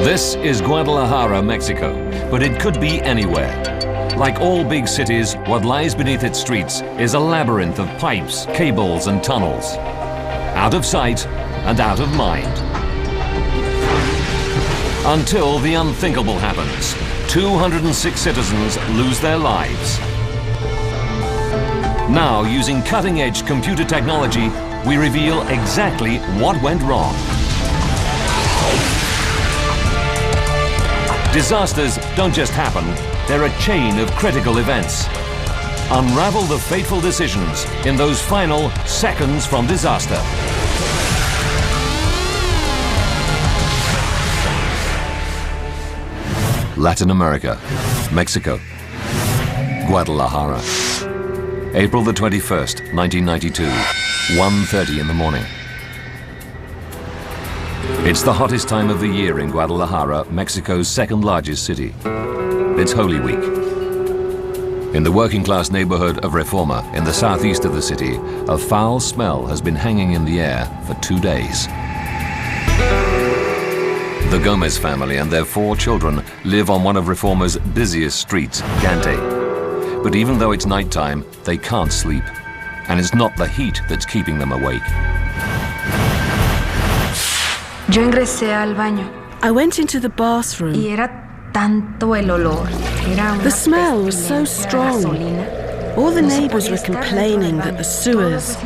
This is Guadalajara, Mexico, but it could be anywhere. Like all big cities, what lies beneath its streets is a labyrinth of pipes, cables and tunnels. Out of sight and out of mind. Until the unthinkable happens. 206 citizens lose their lives. Now, using cutting-edge computer technology, we reveal exactly what went wrong. Disasters don't just happen, they're a chain of critical events. Unravel the fateful decisions in those final seconds from disaster. Latin America, Mexico, Guadalajara. April the 21st, 1992, 1:30 in the morning. It's the hottest time of the year in Guadalajara, Mexico's second largest city. It's Holy Week. In the working class neighborhood of Reforma, in the southeast of the city, a foul smell has been hanging in the air for 2 days. The Gomez family and their 4 children live on one of Reforma's busiest streets, Gante. But even though it's nighttime, they can't sleep. And it's not the heat that's keeping them awake. Yo ingresé al baño. I went into the bathroom. Y era tanto el olor. The smell was so strong. All the neighbors were complaining that the sewers,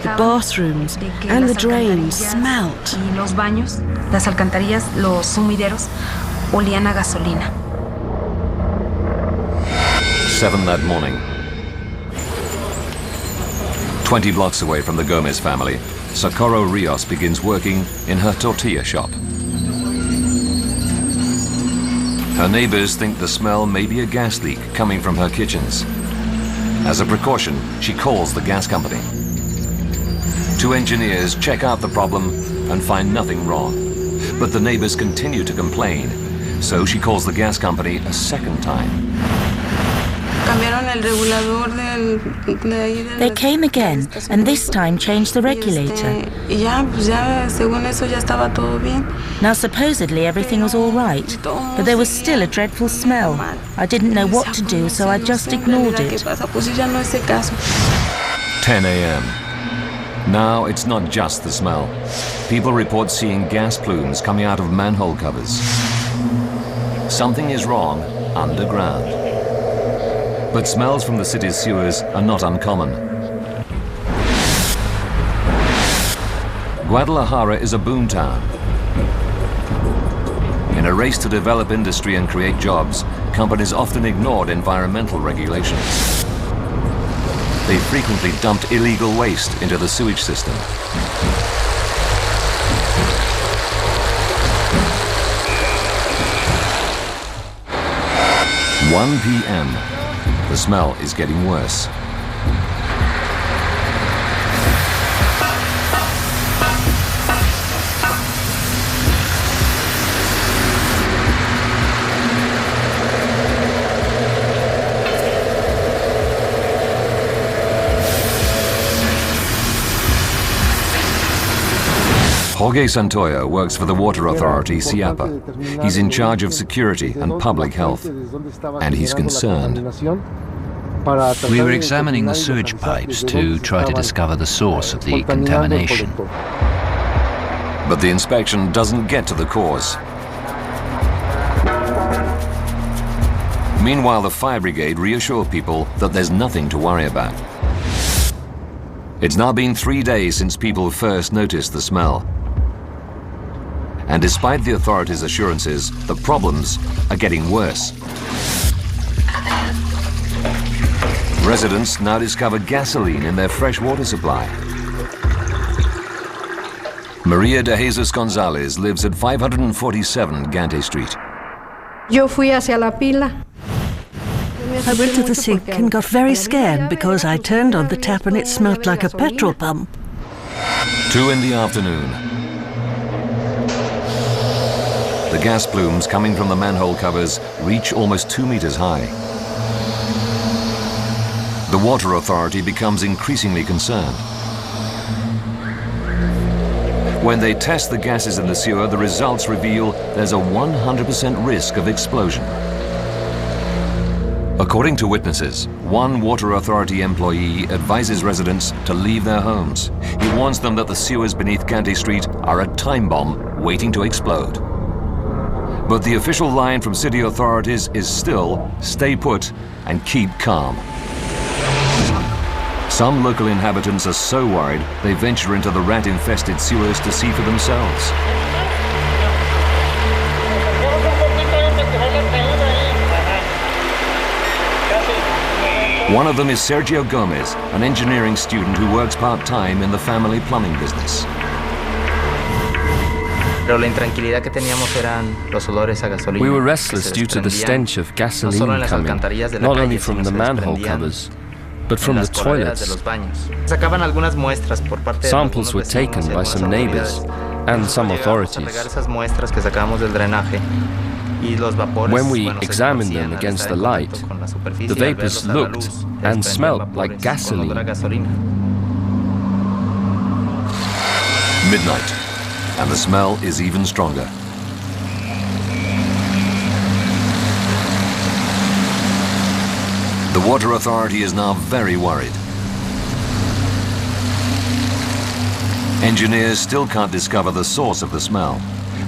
the bathrooms, and the drains smelt. Y los baños, las alcantarillas, los sumideros, olían a gasolina. 7 that morning. 20 blocks away from the Gomez family, Socorro Rios begins working in her tortilla shop. Her neighbors think the smell may be a gas leak coming from her kitchens. As a precaution, she calls the gas company. 2 engineers check out the problem and find nothing wrong. But the neighbors continue to complain, so she calls the gas company a second time. They came again, and this time changed the regulator. Now supposedly everything was all right, but there was still a dreadful smell. I didn't know what to do, so I just ignored it. 10 a.m. Now it's not just the smell. People report seeing gas plumes coming out of manhole covers. Something is wrong underground. But smells from the city's sewers are not uncommon. Guadalajara is a boomtown. In a race to develop industry and create jobs, companies often ignored environmental regulations. They frequently dumped illegal waste into the sewage system. – 1 p.m. The smell is getting worse. Jorge Santoya works for the water authority, CIAPA. He's in charge of security and public health, and he's concerned. We were examining the sewage pipes to try to discover the source of the contamination. But the inspection doesn't get to the cause. Meanwhile, the fire brigade reassure people that there's nothing to worry about. It's now been 3 days since people first noticed the smell. And despite the authorities' assurances, the problems are getting worse. Residents now discover gasoline in their fresh water supply. Maria de Jesus Gonzalez lives at 547 Gante Street. Yo fui hacia la pila. I went to the sink and got very scared because I turned on the tap and it smelled like a petrol pump. 2 in the afternoon. The gas plumes coming from the manhole covers reach almost 2 meters high. The water authority becomes increasingly concerned. When they test the gases in the sewer, the results reveal there's a 100% risk of explosion. According to witnesses, one water authority employee advises residents to leave their homes. He warns them that the sewers beneath Ganti Street are a time bomb waiting to explode. But the official line from city authorities is still stay put and keep calm. Some local inhabitants are so worried they venture into the rat-infested sewers to see for themselves. One of them is Sergio Gomez, an engineering student who works part-time in the family plumbing business. We were restless due to the stench of gasoline coming, not only from the manhole covers, but from the toilets. Samples were taken by some neighbors and some authorities. When we examined them against the light, the vapors looked and smelled like gasoline. Midnight, and the smell is even stronger. The water authority is now very worried. Engineers still can't discover the source of the smell.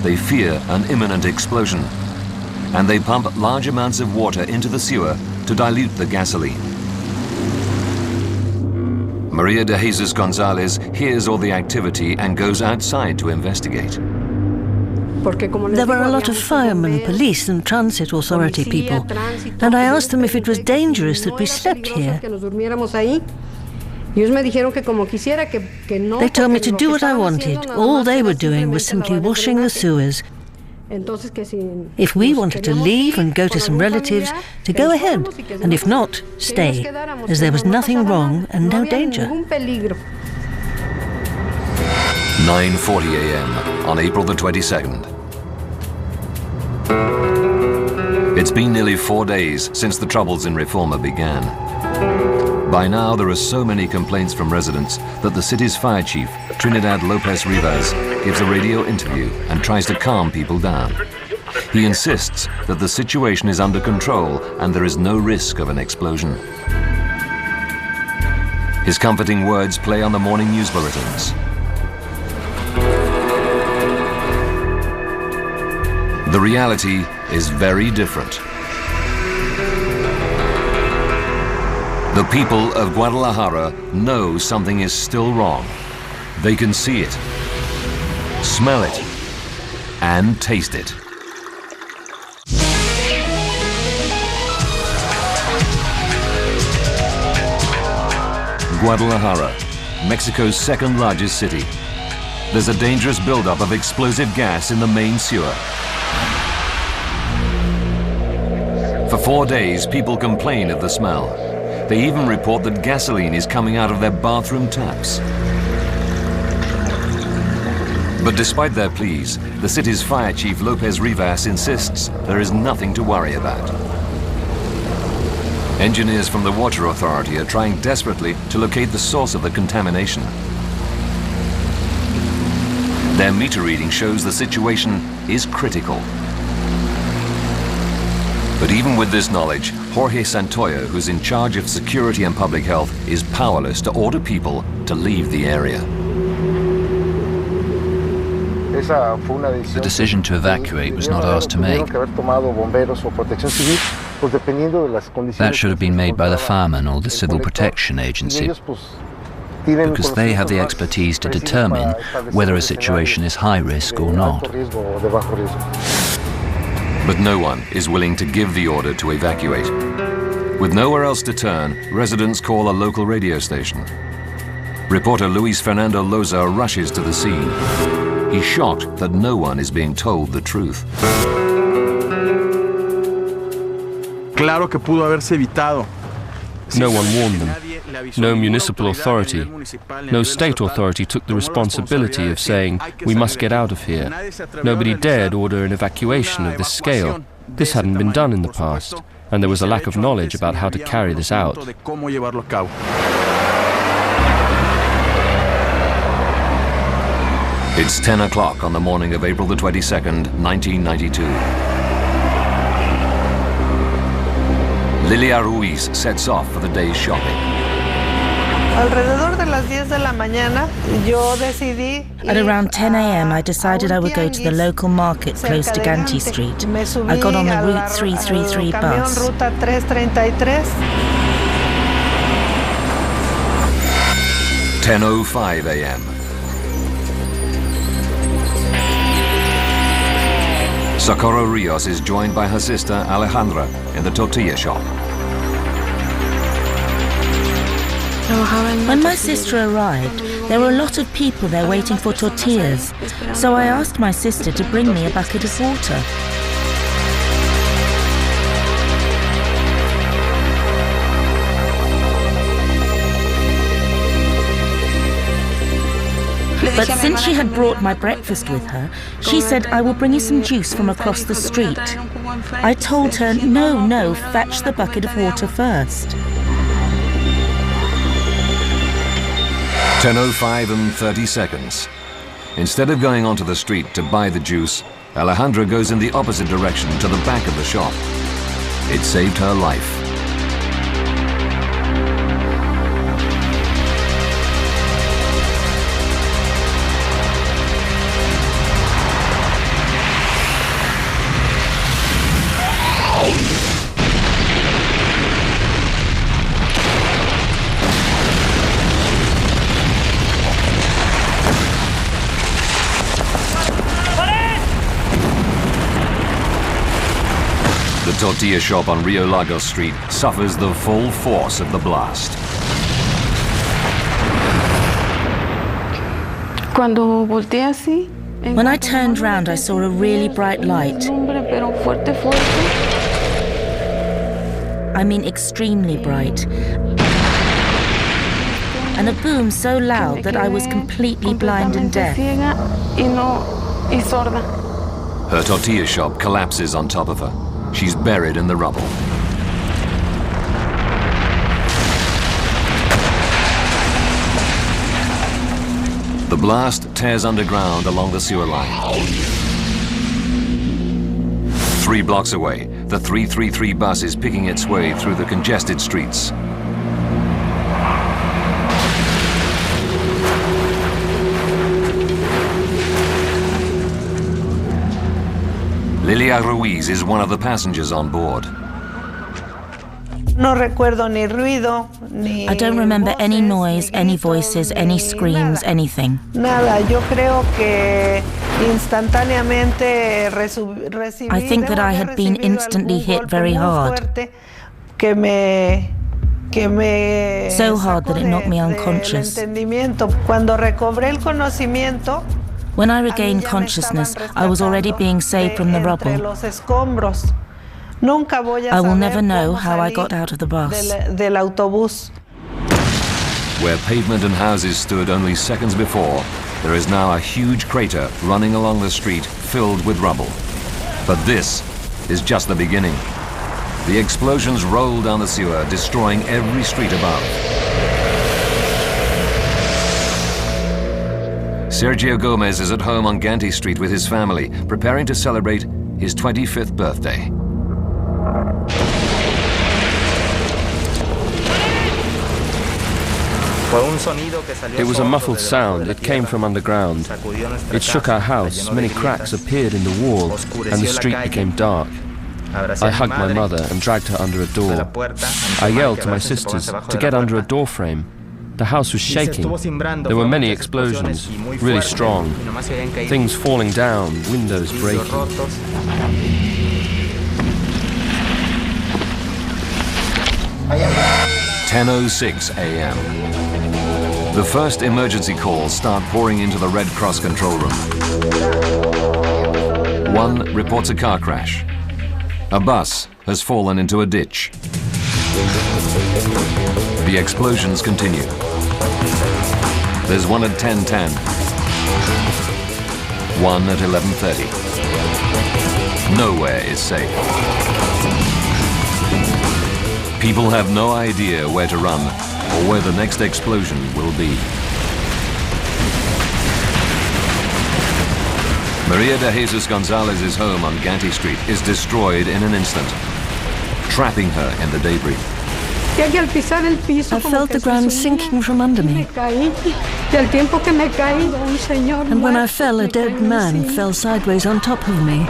They fear an imminent explosion, and they pump large amounts of water into the sewer to dilute the gasoline. Maria de Jesus Gonzalez hears all the activity and goes outside to investigate. There were a lot of firemen, police and transit authority people, and I asked them if it was dangerous that we slept here. They told me to do what I wanted. All they were doing was simply washing the sewers. If we wanted to leave and go to some relatives, to go ahead, and if not, stay, as there was nothing wrong and no danger. 9:40 a.m. on April the 22nd. It's been nearly 4 days since the troubles in Reforma began. By now, there are so many complaints from residents that the city's fire chief, Trinidad Lopez Rivas, gives a radio interview and tries to calm people down. He insists that the situation is under control and there is no risk of an explosion. His comforting words play on the morning news bulletins. The reality is very different. The people of Guadalajara know something is still wrong. They can see it, smell it, and taste it. Guadalajara, Mexico's second largest city. There's a dangerous buildup of explosive gas in the main sewer. For 4 days, people complain of the smell. They even report that gasoline is coming out of their bathroom taps. But despite their pleas, the city's fire chief Lopez Rivas insists there is nothing to worry about. Engineers from the water authority are trying desperately to locate the source of the contamination. Their meter reading shows the situation is critical. But even with this knowledge, Jorge Santoyo, who's in charge of security and public health, is powerless to order people to leave the area. The decision to evacuate was not ours to make. That should have been made by the firemen or the Civil Protection Agency, because they have the expertise to determine whether a situation is high risk or not. But no one is willing to give the order to evacuate. With nowhere else to turn, residents call a local radio station. Reporter Luis Fernando Loza rushes to the scene. He's shocked that no one is being told the truth. Claro que pudo haberse evitado. No one warned them. No municipal authority, no state authority took the responsibility of saying, we must get out of here. Nobody dared order an evacuation of this scale. This hadn't been done in the past, and there was a lack of knowledge about how to carry this out. It's 10 o'clock on the morning of April the 22nd, 1992. Lilia Ruiz sets off for the day's shopping. Alrededor de las 10 de la mañana, yo decidí. At around 10 a.m. I decided I would go to the local market close to Ganti Street. I got on the Route 333 bus. Ruta 333. 10:05 a.m. Socorro Rios is joined by her sister Alejandra in the tortilla shop. When my sister arrived, there were a lot of people there waiting for tortillas, so I asked my sister to bring me a bucket of water. But since she had brought my breakfast with her, she said, "I will bring you some juice from across the street." I told her, no, fetch the bucket of water first. 10:05 and 30 seconds. Instead of going onto the street to buy the juice, Alejandra goes in the opposite direction to the back of the shop. It saved her life. The tortilla shop on Rio Lagos Street suffers the full force of the blast. When I turned round, I saw a really bright light. I mean extremely bright. And a boom so loud that I was completely blind and deaf. Her tortilla shop collapses on top of her. She's buried in the rubble. The blast tears underground along the sewer line. 3 blocks away, the 333 bus is picking its way through the congested streets. Lilia Ruiz is one of the passengers on board. I don't remember any noise, any voices, any screams, anything. I think that I had been instantly hit very hard. So hard that it knocked me unconscious. When I regained consciousness, I was already being saved from the rubble. I will never know how I got out of the bus. Where pavement and houses stood only seconds before, there is now a huge crater running along the street filled with rubble. But this is just the beginning. The explosions roll down the sewer, destroying every street above. Sergio Gomez is at home on Ganti Street with his family, preparing to celebrate his 25th birthday. It was a muffled sound. It came from underground. It shook our house. Many cracks appeared in the wall, and the street became dark. I hugged my mother and dragged her under a door. I yelled to my sisters to get under a door frame. The house was shaking. There were many explosions, really strong. Things falling down, windows breaking. 10:06 a.m. The first emergency calls start pouring into the Red Cross control room. One reports a car crash. A bus has fallen into a ditch. The explosions continue. There's one at 10:10. One at 11:30. Nowhere is safe. People have no idea where to run or where the next explosion will be. Maria de Jesus Gonzalez's home on Ganti Street is destroyed in an instant, trapping her in the debris. I felt the ground sinking from under me. And when I fell, a dead man fell sideways on top of me.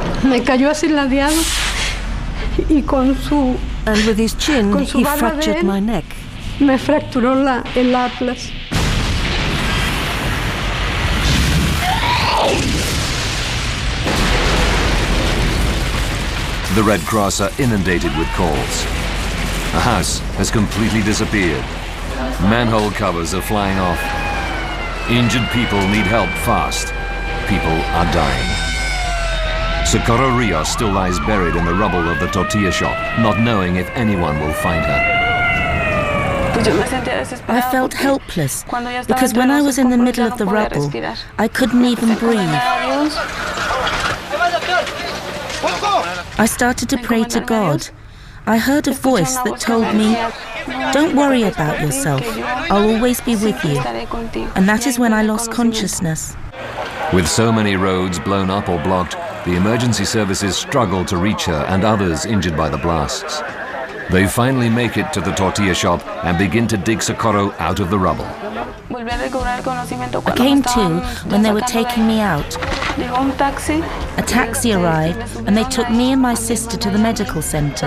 And with his chin, he fractured my neck. The Red Cross are inundated with calls. A house has completely disappeared. Manhole covers are flying off. Injured people need help fast. People are dying. Socorro Rios still lies buried in the rubble of the tortilla shop, not knowing if anyone will find her. I felt helpless because when I was in the middle of the rubble, I couldn't even breathe. I started to pray to God. I heard a voice that told me, "Don't worry about yourself, I'll always be with you." And that is when I lost consciousness. With so many roads blown up or blocked, the emergency services struggle to reach her and others injured by the blasts. They finally make it to the tortilla shop and begin to dig Socorro out of the rubble. I came to when they were taking me out. A taxi arrived and they took me and my sister to the medical center.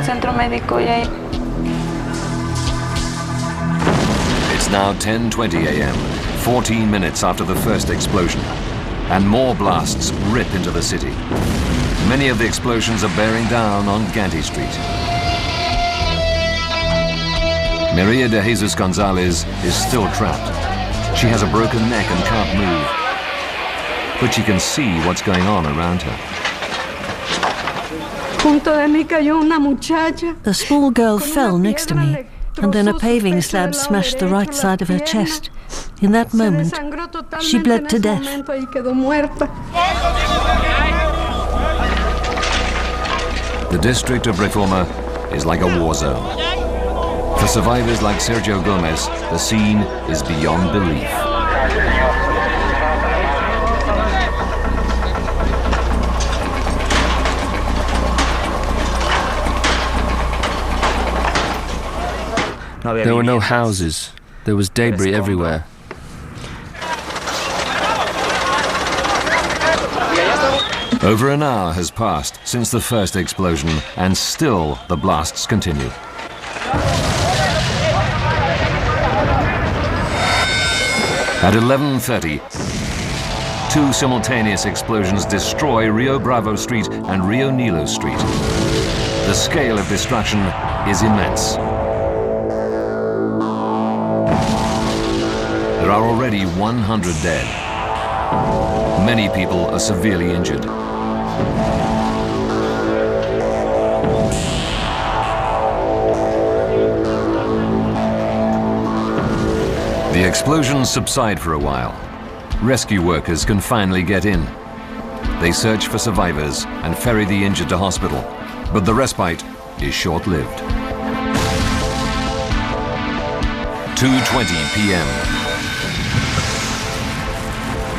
It's now 10:20 a.m., 14 minutes after the first explosion, and more blasts rip into the city. Many of the explosions are bearing down on Ganti Street. Maria de Jesus Gonzalez is still trapped. She has a broken neck and can't move, but she can see what's going on around her. A small girl fell next to me, and then a paving slab smashed the right side of her chest. In that moment, she bled to death. The district of Reforma is like a war zone. For survivors like Sergio Gomez, the scene is beyond belief. There were no houses. There was debris everywhere. Over an hour has passed since the first explosion, and still the blasts continue. At 11:30, two simultaneous explosions destroy Rio Bravo Street and Rio Nilo Street. The scale of destruction is immense. There are already 100 dead. Many people are severely injured. The explosions subside for a while. Rescue workers can finally get in. They search for survivors and ferry the injured to hospital, but the respite is short-lived. 2:20 p.m.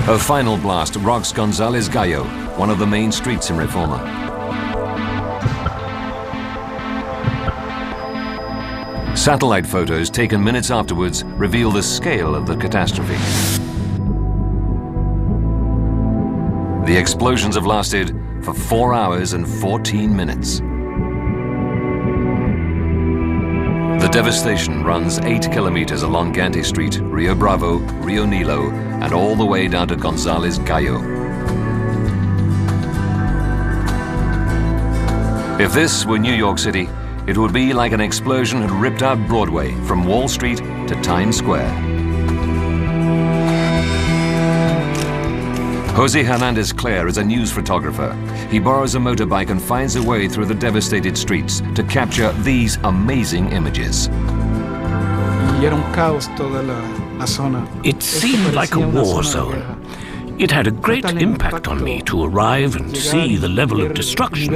A final blast rocks González Gallo, one of the main streets in Reforma. Satellite photos taken minutes afterwards reveal the scale of the catastrophe. The explosions have lasted for 4 hours and 14 minutes. The devastation runs 8 kilometers along Ganti Street, Rio Bravo, Rio Nilo, and all the way down to González Gallo. If this were New York City, it would be like an explosion had ripped out Broadway from Wall Street to Times Square. Jose Hernandez Clare is a news photographer. He borrows a motorbike and finds a way through the devastated streets to capture these amazing images. It seemed like a war zone. It had a great impact on me to arrive and see the level of destruction.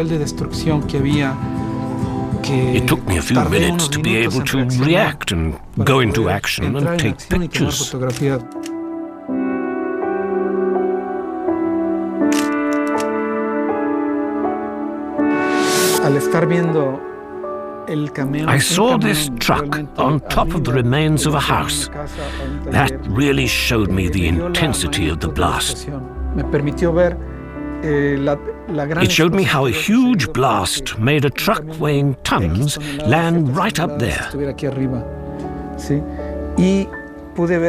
It took me a few minutes to be able to react and go into action and take pictures. I saw this truck on top of the remains of a house. That really showed me the intensity of the blast. It showed me how a huge blast made a truck weighing tons land right up there.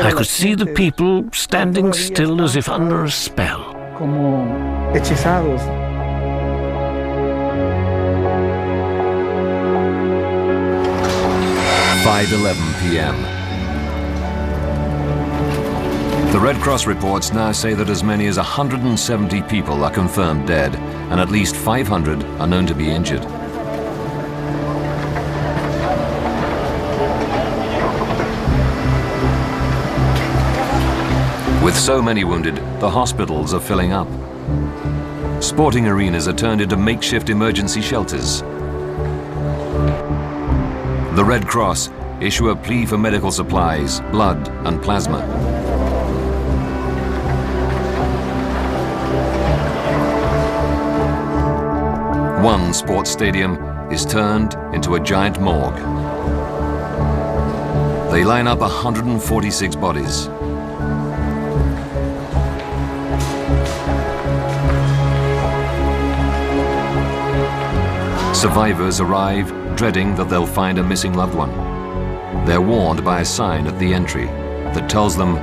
I could see the people standing still as if under a spell. 5:11 p.m. The Red Cross reports now say that as many as 170 people are confirmed dead, and at least 500 are known to be injured. With so many wounded, the hospitals are filling up. Sporting arenas are turned into makeshift emergency shelters. The Red Cross issue a plea for medical supplies, blood and plasma. One sports stadium is turned into a giant morgue. They line up 146 bodies. Survivors arrive, dreading that they'll find a missing loved one. They're warned by a sign at the entry that tells them,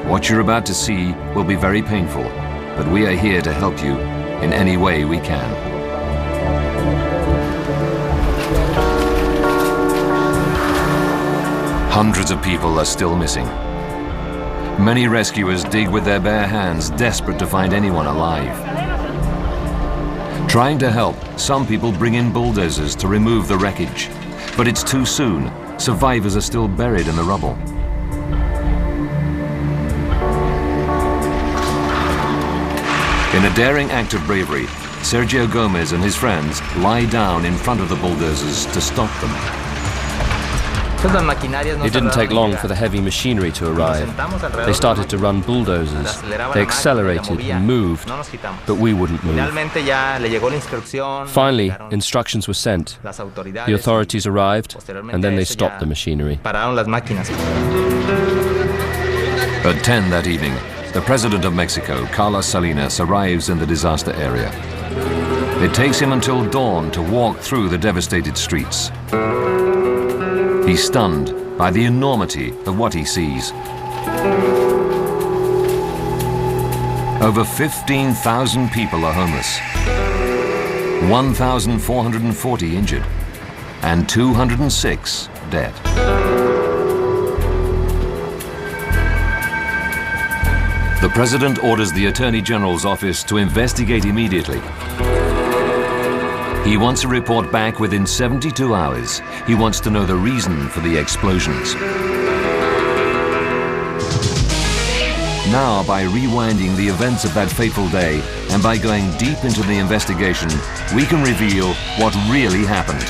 "What you're about to see will be very painful, but we are here to help you in any way we can." Hundreds of people are still missing. Many rescuers dig with their bare hands, desperate to find anyone alive. Trying to help, some people bring in bulldozers to remove the wreckage. But it's too soon. Survivors are still buried in the rubble. In a daring act of bravery, Sergio Gomez and his friends lie down in front of the bulldozers to stop them. It didn't take long for the heavy machinery to arrive. They started to run bulldozers. They accelerated and moved, but we wouldn't move. Finally, instructions were sent. The authorities arrived, and then they stopped the machinery. At 10 that evening, the President of Mexico, Carlos Salinas, arrives in the disaster area. It takes him until dawn to walk through the devastated streets. He's stunned by the enormity of what he sees. Over 15,000 people are homeless, 1,440 injured, and 206 dead. The President orders the Attorney General's office to investigate immediately. He wants a report back within 72 hours. He wants to know the reason for the explosions. Now, by rewinding the events of that fateful day and by going deep into the investigation, we can reveal what really happened.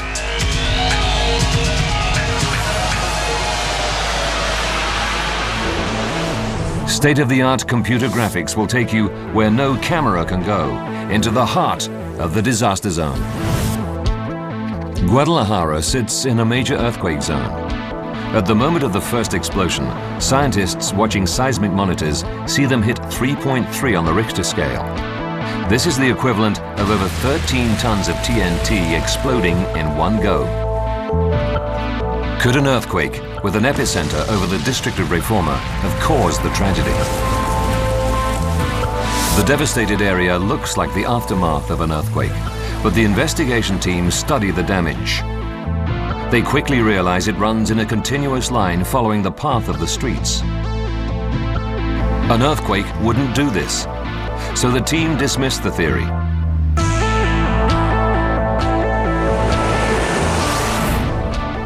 State-of-the-art computer graphics will take you where no camera can go, into the heart of the disaster zone. Guadalajara sits in a major earthquake zone. At the moment of the first explosion, scientists watching seismic monitors see them hit 3.3 on the Richter scale. This is the equivalent of over 13 tons of TNT exploding in one go. Could an earthquake with an epicenter over the district of Reforma have caused the tragedy? The devastated area looks like the aftermath of an earthquake, but the investigation teams study the damage. They quickly realize it runs in a continuous line following the path of the streets. An earthquake wouldn't do this, so the team dismissed the theory.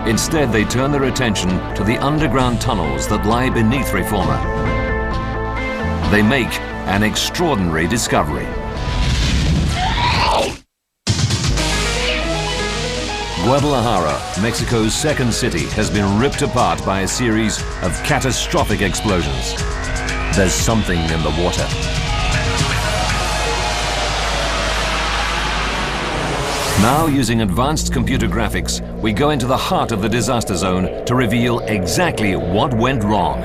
Instead, they turn their attention to the underground tunnels that lie beneath Reforma. They make an extraordinary discovery. Guadalajara, Mexico's second city, has been ripped apart by a series of catastrophic explosions. There's something in the water. Now, using advanced computer graphics, we go into the heart of the disaster zone to reveal exactly what went wrong.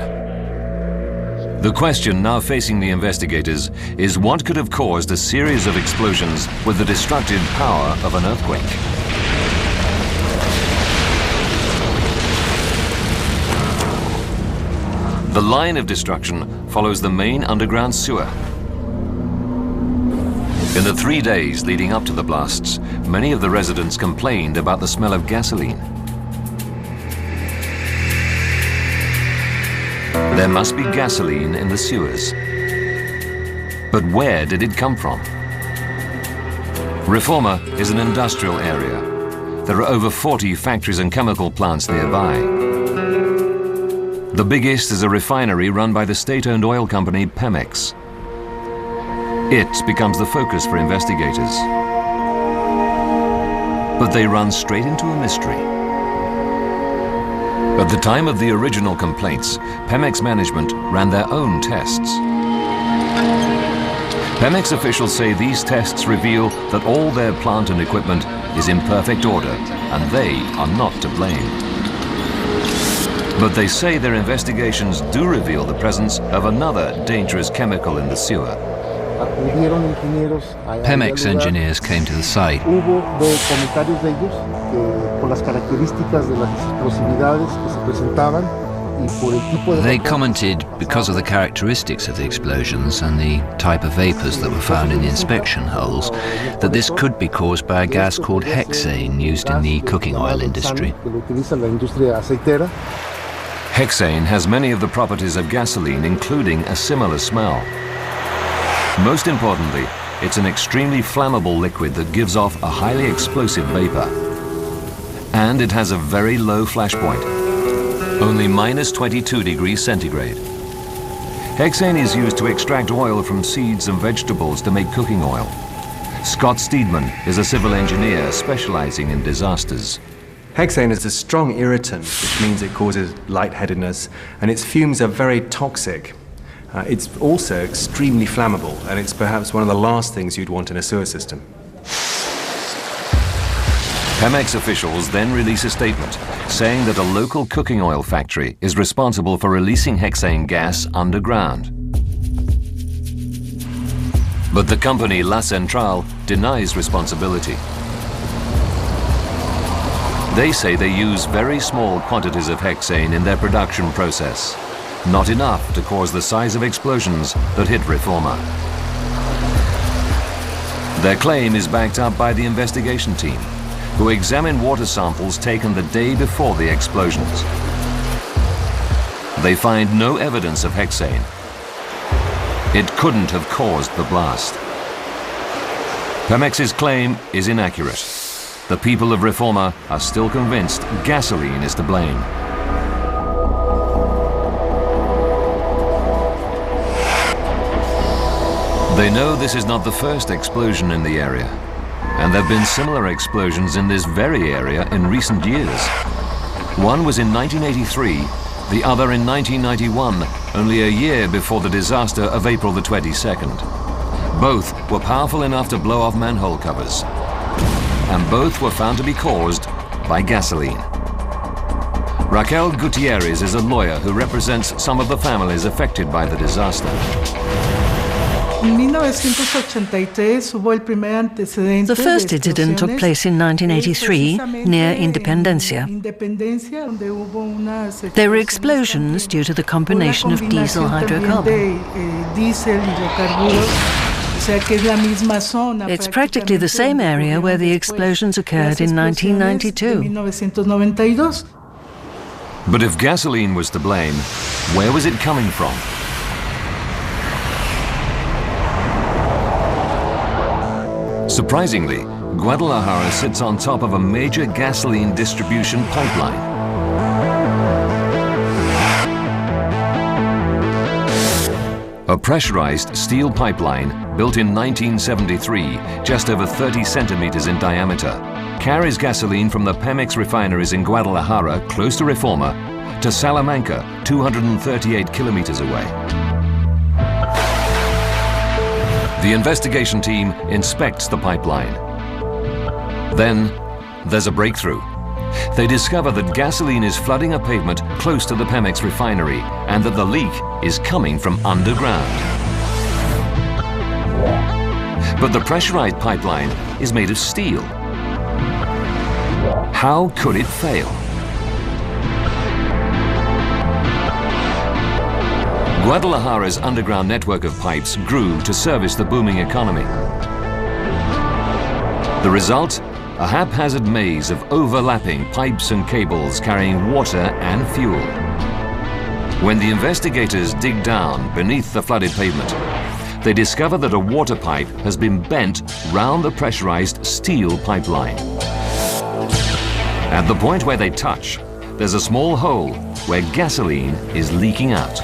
The question now facing the investigators is what could have caused a series of explosions with the destructive power of an earthquake. The line of destruction follows the main underground sewer. In the 3 days leading up to the blasts, many of the residents complained about the smell of gasoline. There must be gasoline in the sewers. But where did it come from? Reforma is an industrial area. There are over 40 factories and chemical plants nearby. The biggest is a refinery run by the state-owned oil company Pemex. It becomes the focus for investigators. But they run straight into a mystery. At the time of the original complaints, Pemex management ran their own tests. Pemex officials say these tests reveal that all their plant and equipment is in perfect order, and they are not to blame. But they say their investigations do reveal the presence of another dangerous chemical in the sewer. Pemex engineers came to the site. They commented, because of the characteristics of the explosions and the type of vapors that were found in the inspection holes, that this could be caused by a gas called hexane used in the cooking oil industry. Hexane has many of the properties of gasoline, including a similar smell. Most importantly, it's an extremely flammable liquid that gives off a highly explosive vapor. And it has a very low flash point, only -22 degrees centigrade. Hexane is used to extract oil from seeds and vegetables to make cooking oil. Scott Steedman is a civil engineer specializing in disasters. Hexane is a strong irritant, which means it causes lightheadedness, and its fumes are very toxic. It's also extremely flammable, and it's perhaps one of the last things you'd want in a sewer system. Pemex officials then release a statement saying that a local cooking oil factory is responsible for releasing hexane gas underground. But the company La Centrale denies responsibility. They say they use very small quantities of hexane in their production process. Not enough to cause the size of explosions that hit Reforma. Their claim is backed up by the investigation team, who examined water samples taken the day before the explosions. They find no evidence of hexane. It couldn't have caused the blast. Pemex's claim is inaccurate. The people of Reforma are still convinced gasoline is to blame. They know this is not the first explosion in the area, and there have been similar explosions in this very area in recent years. One was in 1983, the other in 1991, only a year before the disaster of April the 22nd. Both were powerful enough to blow off manhole covers, and both were found to be caused by gasoline. Raquel Gutierrez is a lawyer who represents some of the families affected by the disaster. The first incident took place in 1983 near Independencia. There were explosions due to the combination of diesel hydrocarbon. It's practically the same area where the explosions occurred in 1992. But if gasoline was to blame, where was it coming from? Surprisingly, Guadalajara sits on top of a major gasoline distribution pipeline. A pressurized steel pipeline built in 1973, just over 30 centimeters in diameter, carries gasoline from the Pemex refineries in Guadalajara, close to Reforma, to Salamanca, 238 kilometers away. The investigation team inspects the pipeline. Then there's a breakthrough. They discover that gasoline is flooding a pavement close to the Pemex refinery and that the leak is coming from underground. But the pressurized pipeline is made of steel. How could it fail? Guadalajara's underground network of pipes grew to service the booming economy. The result? A haphazard maze of overlapping pipes and cables carrying water and fuel. When the investigators dig down beneath the flooded pavement, they discover that a water pipe has been bent round the pressurized steel pipeline. At the point where they touch, there's a small hole where gasoline is leaking out.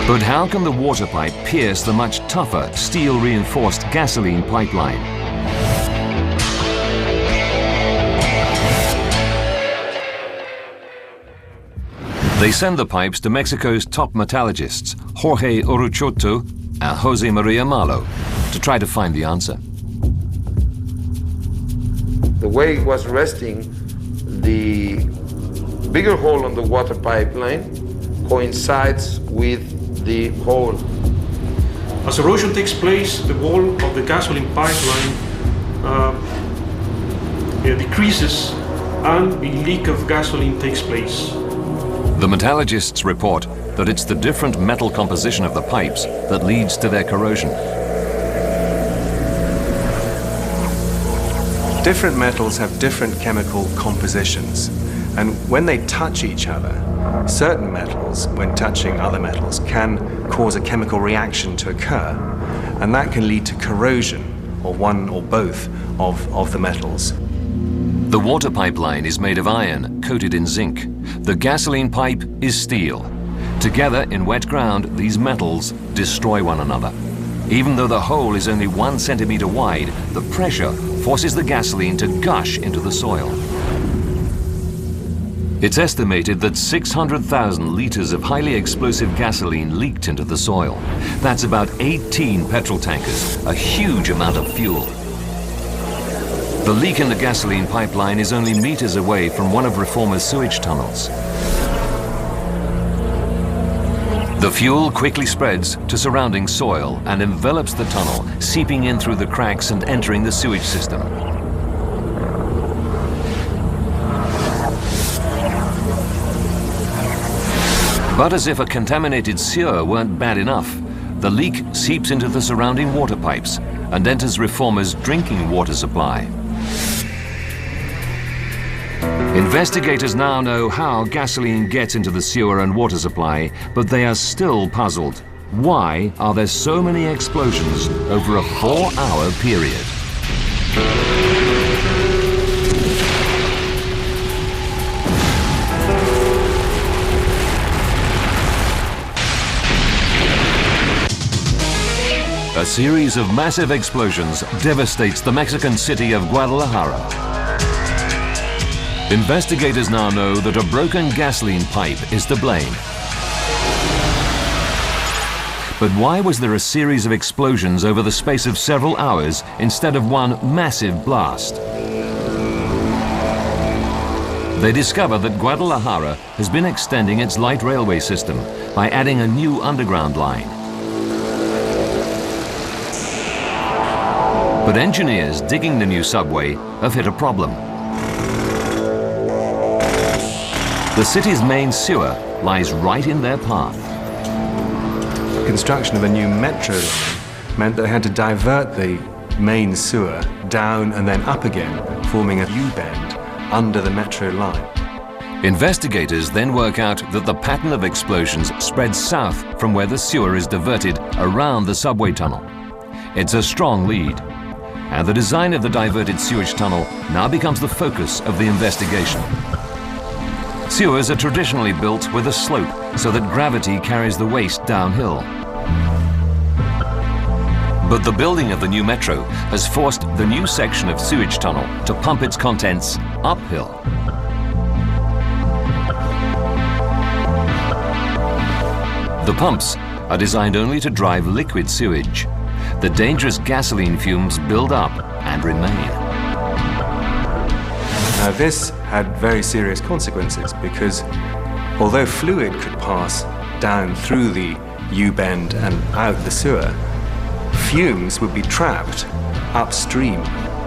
But how can the water pipe pierce the much tougher steel-reinforced gasoline pipeline? They send the pipes to Mexico's top metallurgists, Jorge Uruchoto and Jose Maria Malo, to try to find the answer. The way it was resting, the bigger hole on the water pipeline coincides with the hole. As erosion takes place, the wall of the gasoline pipeline decreases and a leak of gasoline takes place. The metallurgists report that it's the different metal composition of the pipes that leads to their corrosion. Different metals have different chemical compositions, and when they touch each other, certain metals, when touching other metals, can cause a chemical reaction to occur, and that can lead to corrosion of one or both of the metals. The water pipeline is made of iron coated in zinc. The gasoline pipe is steel. Together in wet ground, these metals destroy one another. Even though the hole is only 1 centimeter wide, the pressure forces the gasoline to gush into the soil. It's estimated that 600,000 liters of highly explosive gasoline leaked into the soil. That's about 18 petrol tankers, a huge amount of fuel. The leak in the gasoline pipeline is only meters away from one of Reforma's sewage tunnels. The fuel quickly spreads to surrounding soil and envelops the tunnel, seeping in through the cracks and entering the sewage system. But as if a contaminated sewer weren't bad enough, the leak seeps into the surrounding water pipes and enters Reforma's drinking water supply. Investigators now know how gasoline gets into the sewer and water supply, but they are still puzzled. Why are there so many explosions over a 4-hour period? A series of massive explosions devastates the Mexican city of Guadalajara. Investigators now know that a broken gasoline pipe is to blame. But why was there a series of explosions over the space of several hours instead of one massive blast? They discover that Guadalajara has been extending its light railway system by adding a new underground line. But engineers digging the new subway have hit a problem. The city's main sewer lies right in their path. Construction of a new metro line meant that they had to divert the main sewer down and then up again, forming a U-bend under the metro line. Investigators then work out that the pattern of explosions spreads south from where the sewer is diverted around the subway tunnel. It's a strong lead, and the design of the diverted sewage tunnel now becomes the focus of the investigation. Sewers are traditionally built with a slope so that gravity carries the waste downhill. But the building of the new metro has forced the new section of sewage tunnel to pump its contents uphill. The pumps are designed only to drive liquid sewage. The dangerous gasoline fumes build up and remain. Now this had very serious consequences because although fluid could pass down through the U-bend and out the sewer, fumes would be trapped upstream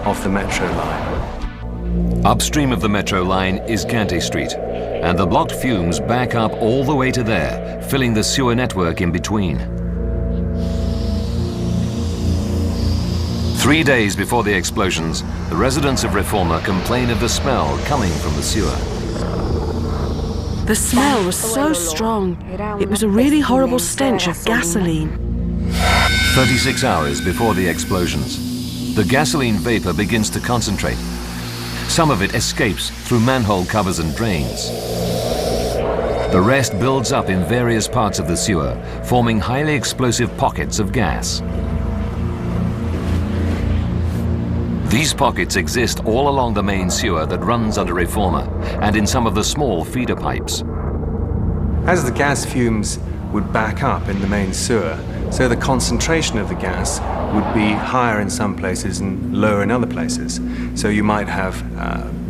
of the metro line. Upstream of the metro line is Gante Street, and the blocked fumes back up all the way to there, filling the sewer network in between. 3 days before the explosions, the residents of Reforma complain of the smell coming from the sewer. The smell was so strong. It was a really horrible stench of gasoline. 36 hours before the explosions, the gasoline vapor begins to concentrate. Some of it escapes through manhole covers and drains. The rest builds up in various parts of the sewer, forming highly explosive pockets of gas. These pockets exist all along the main sewer that runs under Reforma and in some of the small feeder pipes. As the gas fumes would back up in the main sewer, so the concentration of the gas would be higher in some places and lower in other places. So you might have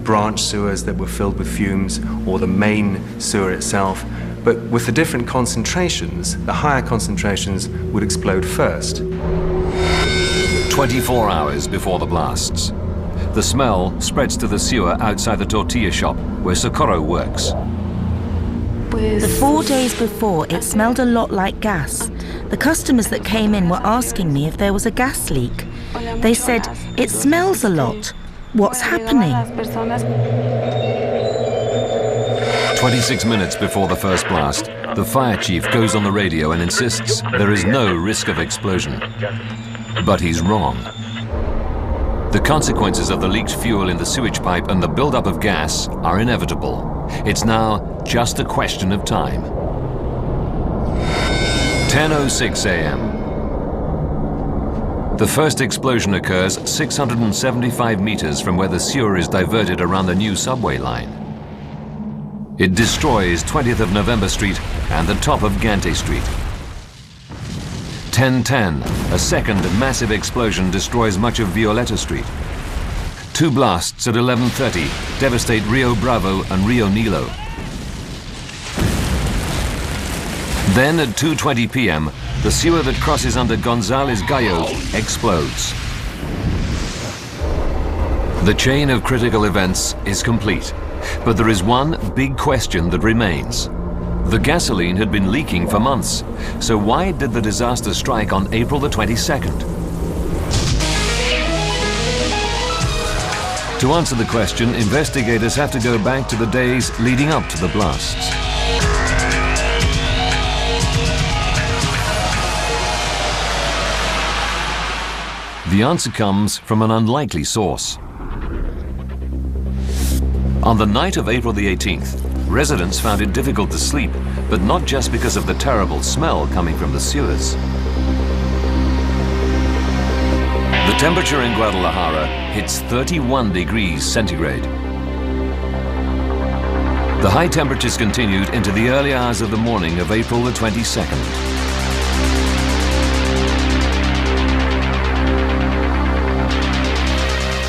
branch sewers that were filled with fumes, or the main sewer itself. But with the different concentrations, the higher concentrations would explode first. 24 hours before the blasts. The smell spreads to the sewer outside the tortilla shop where Socorro works. The 4 days before, it smelled a lot like gas. The customers that came in were asking me if there was a gas leak. They said, "It smells a lot. What's happening?" 26 minutes before the first blast, the fire chief goes on the radio and insists there is no risk of explosion. But he's wrong. The consequences of the leaked fuel in the sewage pipe and the buildup of gas are inevitable. It's now just a question of time. 10:06 a.m. The first explosion occurs 675 meters from where the sewer is diverted around the new subway line. It destroys 20th of November Street and the top of Gante Street. 10:10, a second massive explosion destroys much of Violeta Street. 2 blasts at 11:30 devastate Rio Bravo and Rio Nilo. Then at 2:20 p.m., the sewer that crosses under González Gallo explodes. The chain of critical events is complete, but there is one big question that remains. The gasoline had been leaking for months, so why did the disaster strike on April the 22nd? To answer the question, investigators have to go back to the days leading up to the blasts. The answer comes from an unlikely source. On the night of April the 18th, residents found it difficult to sleep, but not just because of the terrible smell coming from the sewers. The temperature in Guadalajara hits 31 degrees centigrade. The high temperatures continued into the early hours of the morning of April the 22nd.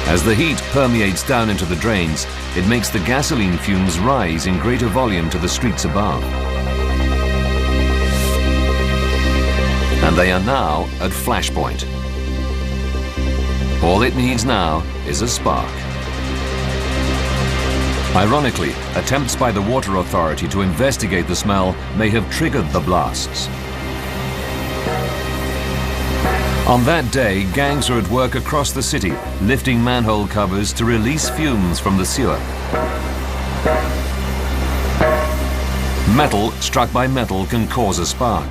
As the heat permeates down into the drains, it makes the gasoline fumes rise in greater volume to the streets above. And they are now at flashpoint. All it needs now is a spark. Ironically, attempts by the Water Authority to investigate the smell may have triggered the blasts. On that day, gangs are at work across the city, lifting manhole covers to release fumes from the sewer. Metal struck by metal can cause a spark.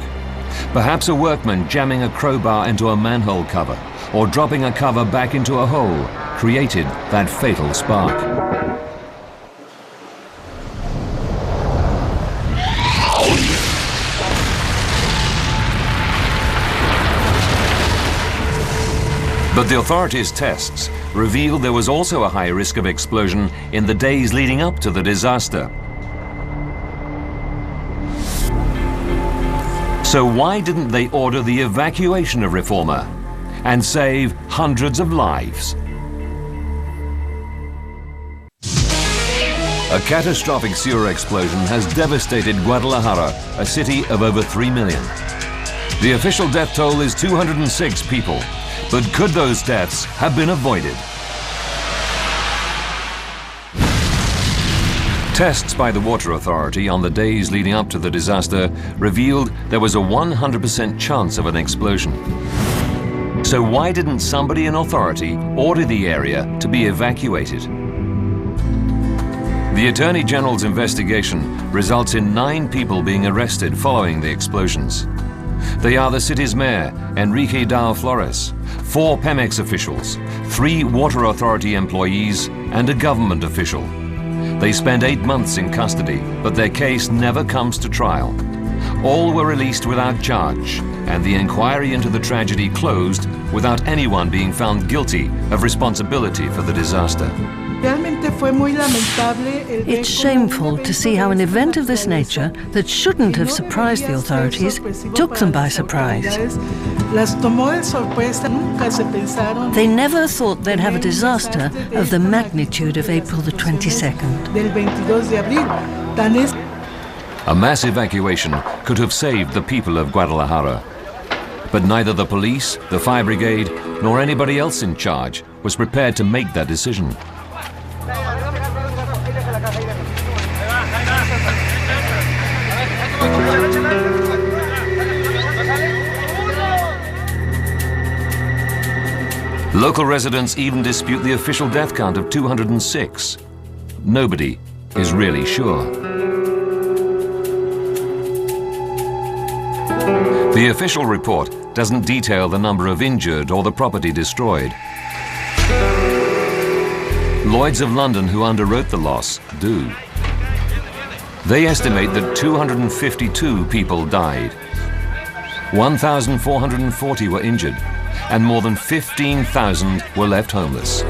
Perhaps a workman jamming a crowbar into a manhole cover or dropping a cover back into a hole created that fatal spark. But the authorities' tests revealed there was also a high risk of explosion in the days leading up to the disaster. So why didn't they order the evacuation of Reforma and save hundreds of lives? A catastrophic sewer explosion has devastated Guadalajara, a city of over 3 million. The official death toll is 206 people, but could those deaths have been avoided? Tests by the Water Authority on the days leading up to the disaster revealed there was a 100% chance of an explosion. So why didn't somebody in authority order the area to be evacuated? The Attorney General's investigation results in 9 people being arrested following the explosions. They are the city's mayor, Enrique Dao Flores, 4 Pemex officials, 3 Water Authority employees, and a government official. They spent 8 months in custody, but their case never comes to trial. All were released without charge, and the inquiry into the tragedy closed without anyone being found guilty of responsibility for the disaster. It's shameful to see how an event of this nature that shouldn't have surprised the authorities took them by surprise. They never thought they'd have a disaster of the magnitude of April the 22nd. A mass evacuation could have saved the people of Guadalajara. But neither the police, the fire brigade, nor anybody else in charge was prepared to make that decision. Local residents even dispute the official death count of 206. Nobody is really sure. The official report doesn't detail the number of injured or the property destroyed. Lloyd's of London, who underwrote the loss, do. They estimate that 252 people died. 1,440 were injured, and more than 15,000 were left homeless.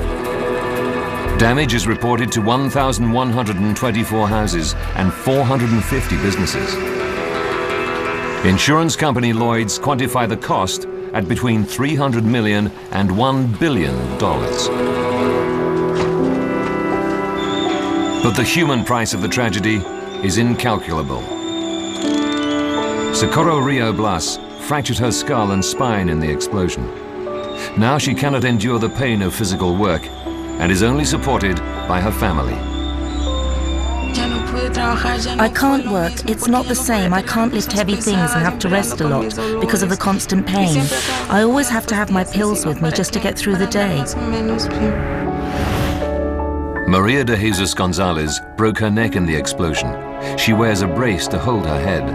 Damage is reported to 1,124 houses and 450 businesses. Insurance company Lloyd's quantify the cost at between $300 million and $1 billion. But the human price of the tragedy is incalculable. Socorro Rio Blas fractured her skull and spine in the explosion. Now she cannot endure the pain of physical work and is only supported by her family. I can't work. It's not the same. I can't lift heavy things and have to rest a lot because of the constant pain. I always have to have my pills with me just to get through the day. Maria de Jesus Gonzalez broke her neck in the explosion. She wears a brace to hold her head.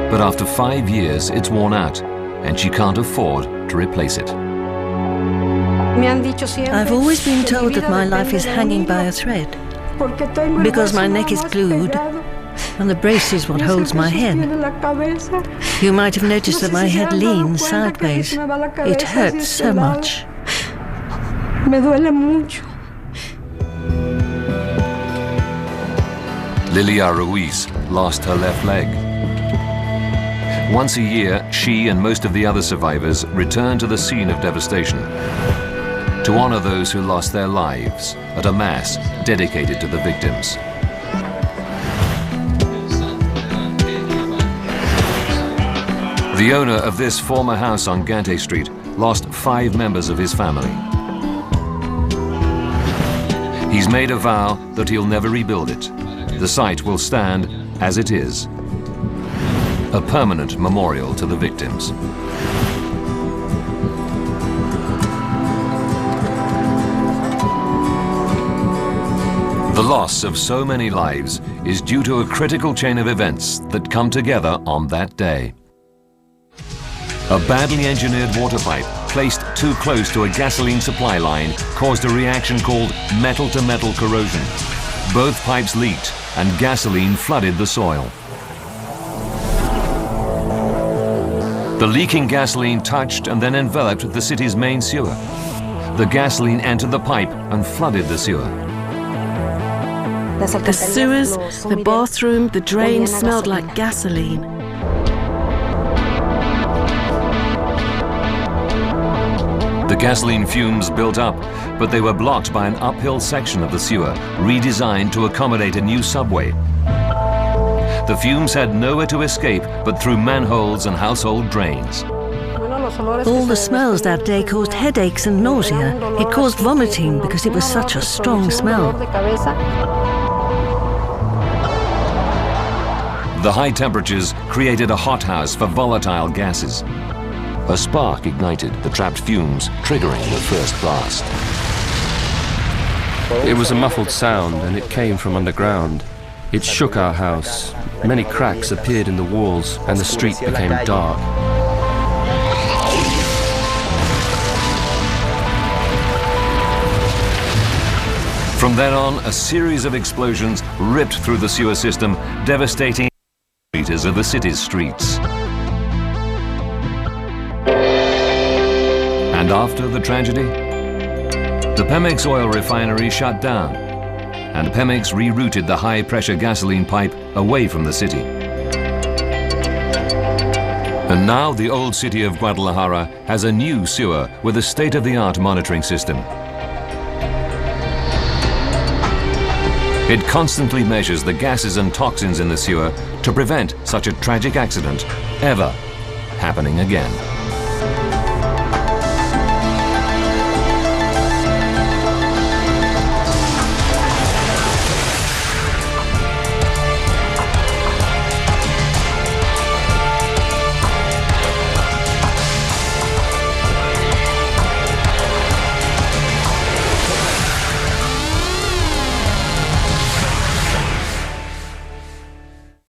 But after 5 years, it's worn out, and she can't afford to replace it. I've always been told that my life is hanging by a thread, because my neck is glued, and the brace is what holds my head. You might have noticed that my head leans sideways. It hurts so much. Lilia Ruiz lost her left leg. Once a year, she and most of the other survivors return to the scene of devastation to honor those who lost their lives at a mass dedicated to the victims. The owner of this former house on Gante Street lost 5 members of his family. He's made a vow that he'll never rebuild it. The site will stand as it is, a permanent memorial to the victims. The loss of so many lives is due to a critical chain of events that come together on that day. A badly engineered water pipe placed too close to a gasoline supply line caused a reaction called metal-to-metal corrosion. Both pipes leaked and gasoline flooded the soil. The leaking gasoline touched and then enveloped the city's main sewer. The gasoline entered the pipe and flooded the sewer. The sewers, the bathroom, the drains smelled like gasoline. The gasoline fumes built up, but they were blocked by an uphill section of the sewer, redesigned to accommodate a new subway. The fumes had nowhere to escape but through manholes and household drains. All the smells that day caused headaches and nausea. It caused vomiting because it was such a strong smell. The high temperatures created a hothouse for volatile gases. A spark ignited the trapped fumes, triggering the first blast. It was a muffled sound, and it came from underground. It shook our house. Many cracks appeared in the walls, and the street became dark. From then on, a series of explosions ripped through the sewer system, devastating meters of the city's streets. And after the tragedy, the Pemex oil refinery shut down, and Pemex rerouted the high-pressure gasoline pipe away from the city. And now the old city of Guadalajara has a new sewer with a state-of-the-art monitoring system. It constantly measures the gases and toxins in the sewer to prevent such a tragic accident ever happening again.